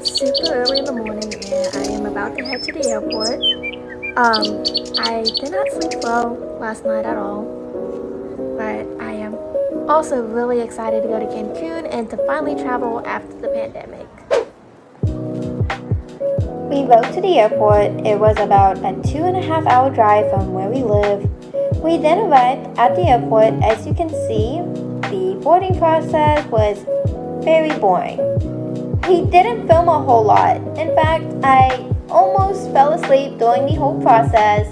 It's super early in the morning and I am about to head to the airport. I did not sleep well last night at all, but I am also really excited to go to Cancun and to finally travel after the pandemic. We rode to the airport. It was about a 2.5 hour drive from where we live. We then arrived at the airport. As you can see, the boarding process was very boring. We didn't film a whole lot. In fact, I almost fell asleep during the whole process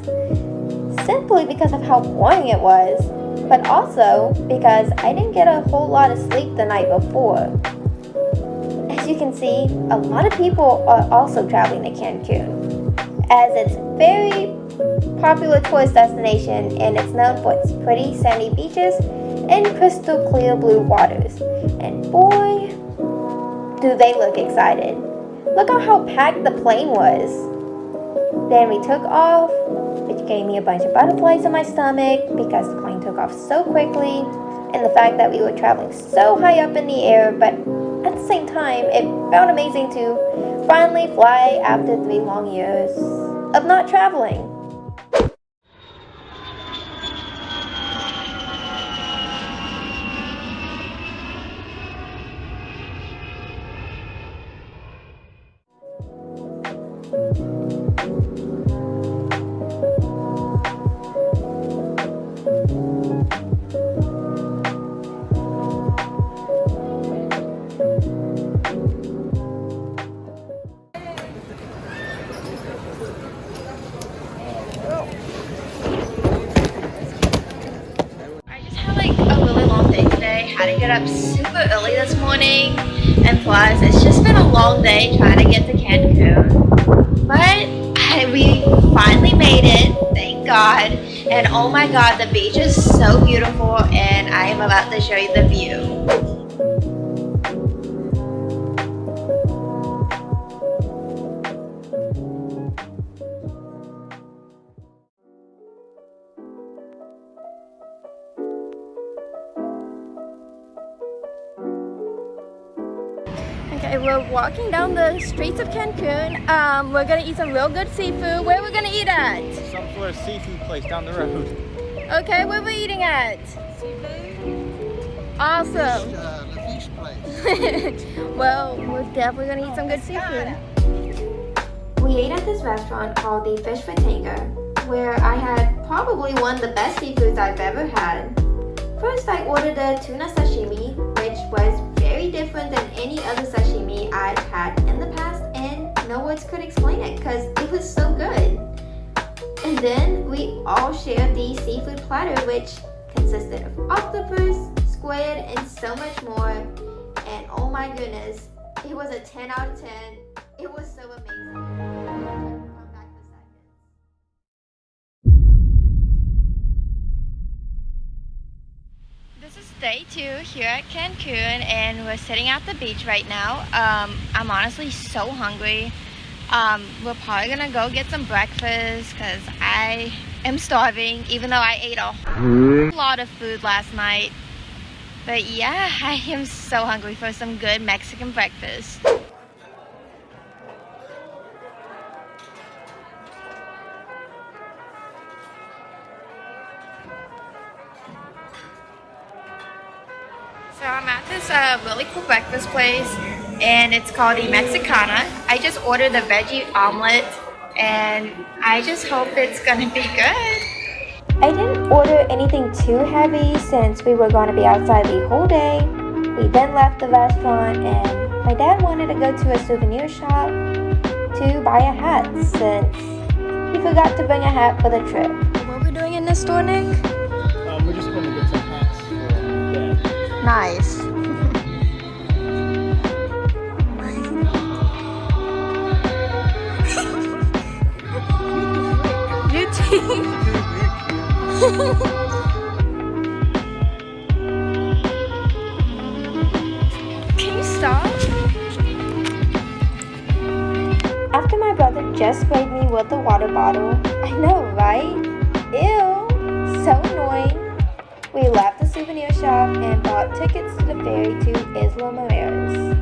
simply because of how boring it was, but also because I didn't get a whole lot of sleep the night before. As you can see, a lot of people are also traveling to Cancun, as it's a very popular tourist destination and it's known for its pretty sandy beaches and crystal clear blue waters. And boy, do they look excited. Look at how packed the plane was. Then we took off, which gave me a bunch of butterflies in my stomach because the plane took off so quickly, and the fact that we were traveling so high up in the air, but at the same time, it felt amazing to finally fly after 3 long years of not traveling. Had to get up super early this morning, and plus it's just been a long day trying to get to Cancun, but we finally made it, thank God. And oh my God, the beach is so beautiful and I am about to show you the view. Okay, we're walking down the streets of Cancun. We're gonna eat some real good seafood. Where are we gonna eat at? Some sort of seafood place down the road. Okay, where are we eating at? Seafood. Awesome. The fish place. Well, we're definitely gonna eat some good seafood. We ate at this restaurant called the Fish for Tango, where I had probably one of the best seafoods I've ever had. First, I ordered the tuna sashimi, which was very different than any other sashimi I've had in the past, and no words could explain it because it was so good. And then we all shared the seafood platter, which consisted of octopus, squid, and so much more. And oh my goodness, it was a 10 out of 10. It was so amazing. This is day 2 here at Cancun, and we're sitting at the beach right now. I'm honestly so hungry. We're probably gonna go get some breakfast because I am starving, even though I ate a lot of food last night. But yeah, I am so hungry for some good Mexican breakfast. So I'm at this really cool breakfast place, and it's called the Mexicana. I just ordered the veggie omelet, and I just hope it's gonna be good. I didn't order anything too heavy since we were going to be outside the whole day. We then left the restaurant, and my dad wanted to go to a souvenir shop to buy a hat since he forgot to bring a hat for the trip. What are we doing in this store, Nick? We're just going to get some hats for Dad. Nice. You too. Can you stop? After my brother just sprayed me with the water bottle. I know, right? Ew, so annoying. We left the souvenir shop and bought tickets to the ferry to Isla Mujeres,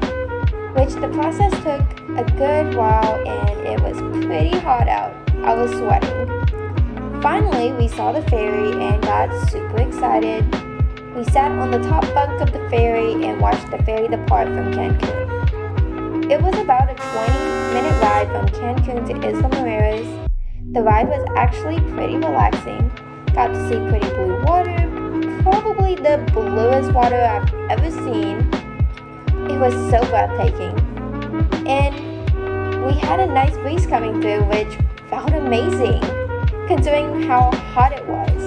which the process took a good while and it was pretty hot out. I was sweating. Finally, we saw the ferry and got super excited. We sat on the top bunk of the ferry and watched the ferry depart from Cancun. It was about a 20-minute ride from Cancun to Isla Mujeres. The ride was actually pretty relaxing. Got to see pretty blue water, probably the bluest water I've ever seen. It was so breathtaking. And we had a nice breeze coming through, which felt amazing, considering how hot it was.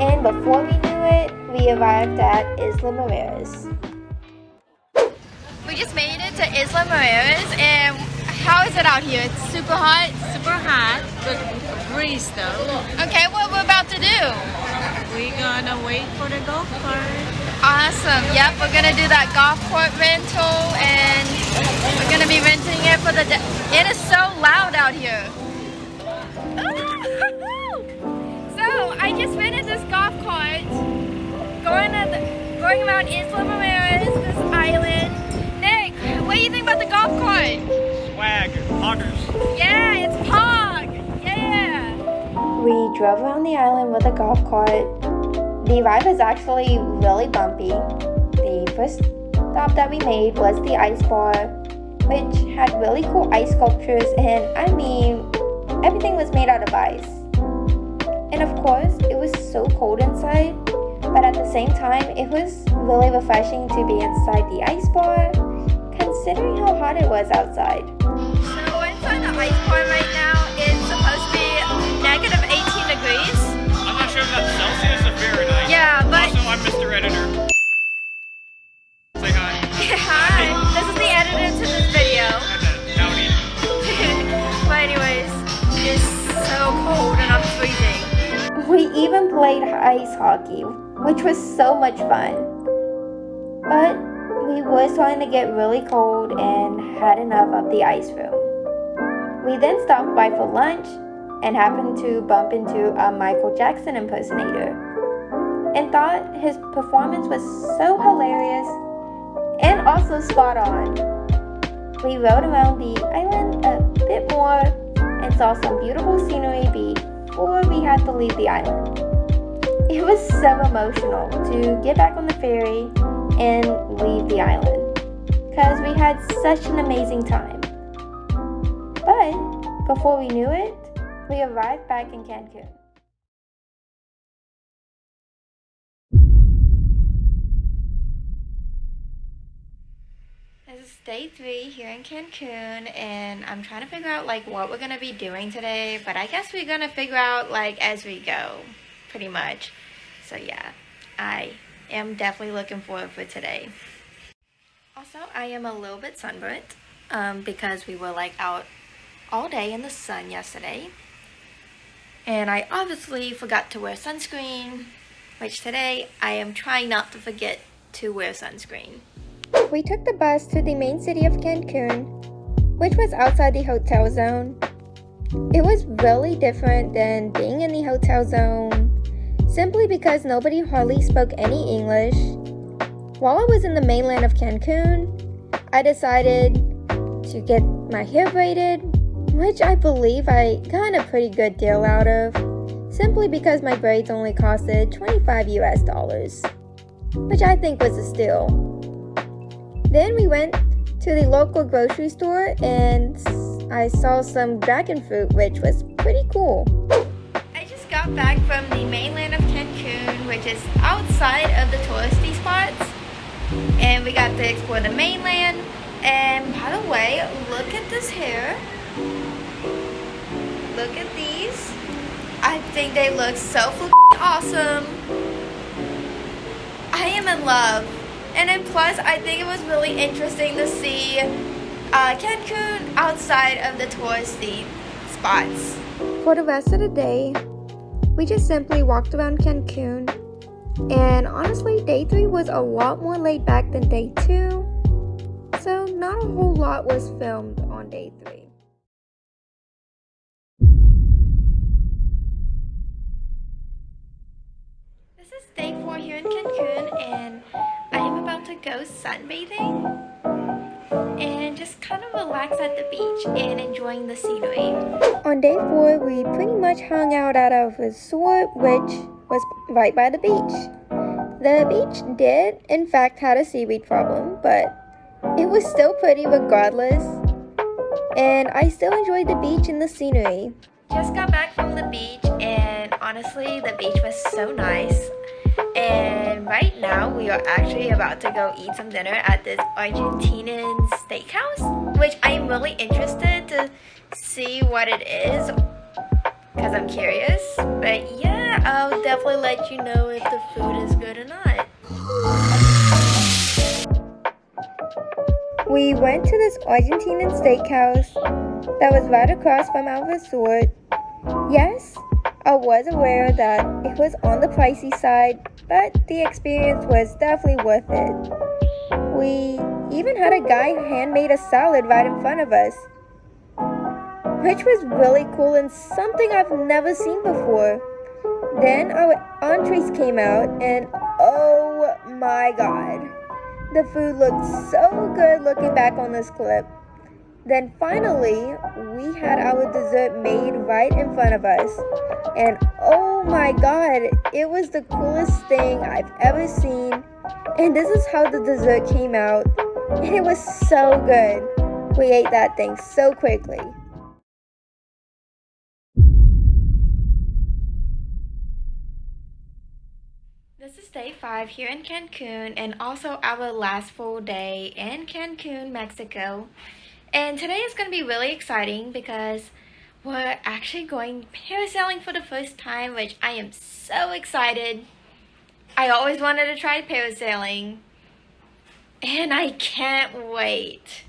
And before we knew it, we arrived at Isla Mujeres. We just made it to Isla Mujeres, and how is it out here? It's super hot? Super hot, but breeze though. Okay, what we're about to do? We're gonna wait for the golf cart. Awesome. Yep, we're gonna do that golf cart rental, and we're gonna be renting it for the day. It is so loud out here. So I just rented this golf cart, going around Isla Mujeres, this island. Nick, what do you think about the golf cart? Swag, poggers. Yeah, it's Pog. Yeah. We drove around the island with a golf cart. The ride was actually really bumpy. The first stop that we made was the ice bar, which had really cool ice sculptures, and I mean, everything was made out of ice. And of course, it was so cold inside, but at the same time, it was really refreshing to be inside the ice bar, considering how hot it was outside. So inside the ice bar right now, it's supposed to be negative 18 degrees. I'm not sure if that's Celsius or Fahrenheit. Yeah, but... Also, I'm Mr. Editor. Say hi. Hi, this is the editor to this video. Howdy. But anyways, it's so cold and I'm freezing. We even played ice hockey, which was so much fun. But we were starting to get really cold and had enough of the ice room. We then stopped by for lunch and happened to bump into a Michael Jackson impersonator and thought his performance was so hilarious and also spot on. We rode around the island a bit more and saw some beautiful scenery before we had to leave the island. It was so emotional to get back on the ferry and leave the island because we had such an amazing time. But before we knew it, we arrived back in Cancun. This is day 3 here in Cancun, and I'm trying to figure out like what we're gonna be doing today, but I guess we're gonna figure out like as we go, pretty much. So yeah, I am definitely looking forward for today. Also, I am a little bit sunburnt because we were like out all day in the sun yesterday. And I obviously forgot to wear sunscreen, which today I am trying not to forget to wear sunscreen. We took the bus to the main city of Cancun, which was outside the hotel zone. It was really different than being in the hotel zone, simply because nobody hardly spoke any English. While I was in the mainland of Cancun, I decided to get my hair braided, which I believe I got a pretty good deal out of, simply because my braids only costed $25 US, which I think was a steal. Then we went to the local grocery store and I saw some dragon fruit, which was pretty cool. I just got back from the mainland of Cancun, which is outside of the touristy spots, and we got to explore the mainland. And by the way, look at this hair. Look at these. I think they look so awesome. I am in love. And then plus, I think it was really interesting to see Cancun outside of the touristy spots. For the rest of the day, we just simply walked around Cancun. And honestly, day 3 was a lot more laid back than day 2. So not a whole lot was filmed on day 3. This is day 4 here in Cancun, and I am about to go sunbathing and just just kind of relax at the beach and enjoying the scenery. On day 4, we pretty much hung out at our resort, which was right by the beach. The beach did, in fact, had a seaweed problem, but it was still pretty regardless. And I still enjoyed the beach and the scenery. Just got back from the beach, and honestly, the beach was so nice. And right now, we are actually about to go eat some dinner at this Argentinian steakhouse, which I am really interested to see what it is, because I'm curious. But yeah, I'll definitely let you know if the food is good or not. We went to this Argentinian steakhouse that was right across from our resort. Yes, I was aware that it was on the pricey side, but the experience was definitely worth it. We even had a guy who handmade a salad right in front of us, which was really cool and something I've never seen before. Then our entrees came out, and oh my god, the food looked so good looking back on this clip. Then finally, we had our dessert made right in front of us. And oh my god, it was the coolest thing I've ever seen. And this is how the dessert came out. And it was so good. We ate that thing so quickly. This is day 5 here in Cancun, and also our last full day in Cancun, Mexico. And today is going to be really exciting because we're actually going parasailing for the first time, which I am so excited. I always wanted to try parasailing, and I can't wait.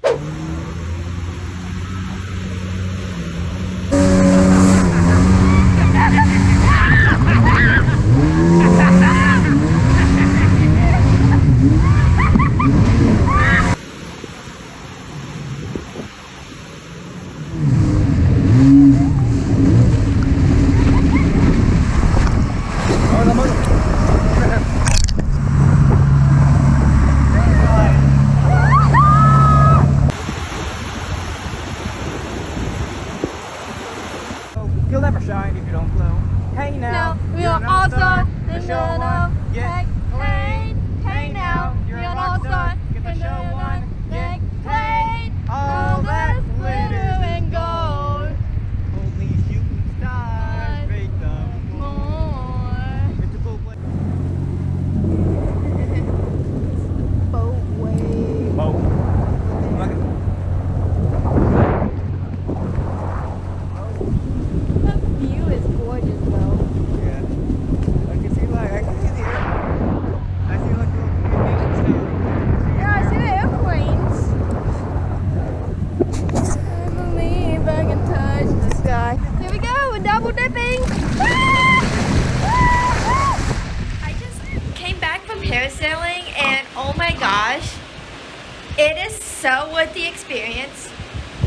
You'll never shine if you don't glow. Hey now, No, you're an all-star. The show no, one, get hey, played. hey now, you're you're an an all-star. all-star. Get the And show you're one, not get get played. played. All that glitter glitters and is gold. Only shooting stars make the More. It's a cool place. Boat wave. Boat. The view is gorgeous though. Yeah. I can see the airport. I see like little communication towers. Yeah, I see the airplanes. I believe I can touch the sky. Here we go, we're double dipping. I just came back from parasailing, and oh my gosh, it is so worth the experience.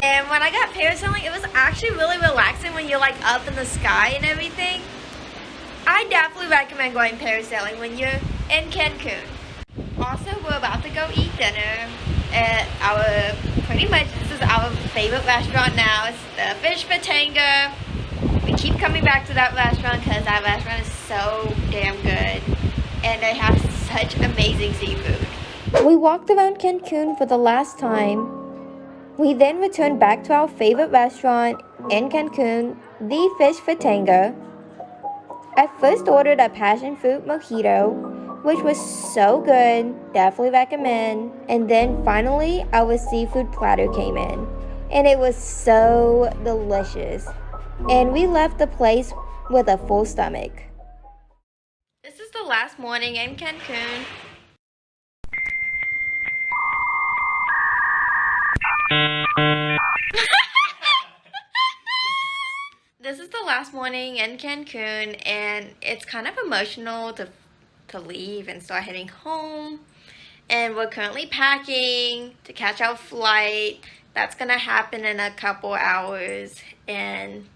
And when I got parasailing, it was actually really relaxing when you're like up in the sky and everything. I definitely recommend going parasailing when you're in Cancun. Also, we're about to go eat dinner at pretty much this is our favorite restaurant now. It's the Fish Fatanga. We keep coming back to that restaurant because that restaurant is so damn good. And they have such amazing seafood. We walked around Cancun for the last time. We then returned back to our favorite restaurant in Cancun, the Fish Fatanga. I first ordered a passion fruit mojito, which was so good, definitely recommend. And then finally, our seafood platter came in, and it was so delicious. And we left the place with a full stomach. This is the last morning in Cancun. This is the last morning in Cancun, and it's kind of emotional to leave and start heading home. And we're currently packing to catch our flight. That's gonna happen in a couple hours, and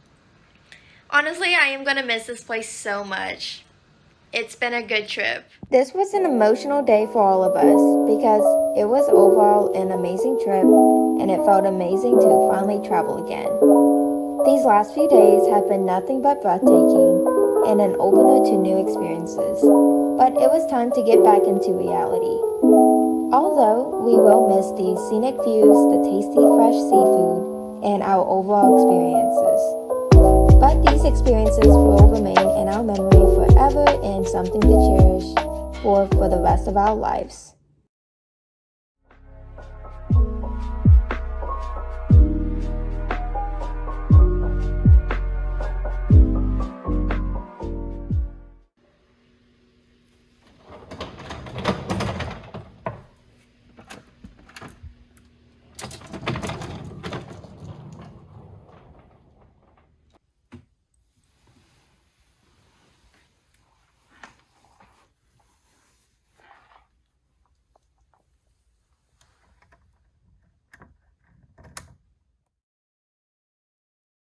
honestly, I am gonna miss this place so much. it's been a good trip. This was an emotional day for all of us because it was overall an amazing trip and it felt amazing to finally travel again. These last few days have been nothing but breathtaking and an opener to new experiences, but it was time to get back into reality. Although we will miss the scenic views, the tasty fresh seafood, and our overall experiences. But these experiences will remain in our memory forever and something to cherish for the rest of our lives.